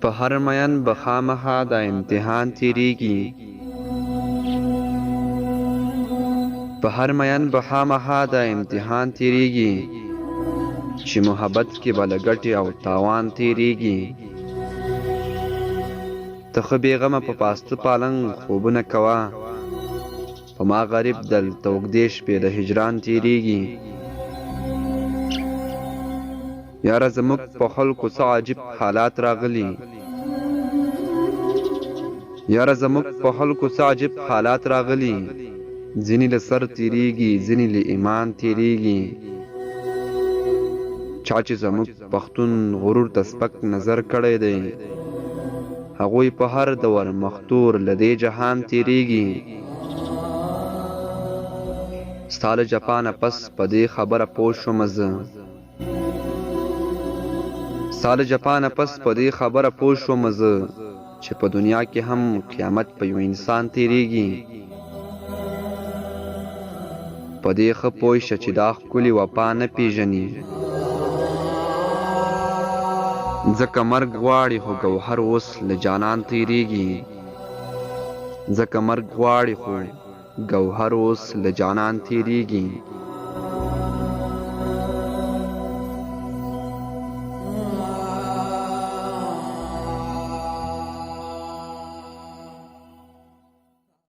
په هر مین به خامخا دا امتحان تیریږي په هر مین به خامخا دا امتحان تیریږي چې محبت کې به له ګټې او تاوان تیریږي ته ښه بېغمه په پاسته پالنګ خوبونه کوه په ما غریب دلته اوږدې شپې د هجران تیریږي یاره زموږ په خلکو څه عجیب حالات راغلي یاره زموږ په خلکو څه عجیب حالات راغلي ځینې له سر تیریږي ځینې له ایمان تیریږي چا چې زموږ پښتون غرور ته سپک نظر کړی دی هغوی په هر دور مختور له دې جهان تیریږي ستا له جاپانه پس په دې خبره پوه شومه زه ستا له جاپانه پس په دې خبره پوه شومه زه چې په دنیا کې هم قیامت په یو انسان تیریږي په دې ښه پوه شه چې دا ښکلې وفا نه پېژني ځکه مرګ غواړي خو ګوهر اوس له جانان تیریږي ځکه مرګ غواړي خو ګوهر اوس له جانان تیریږي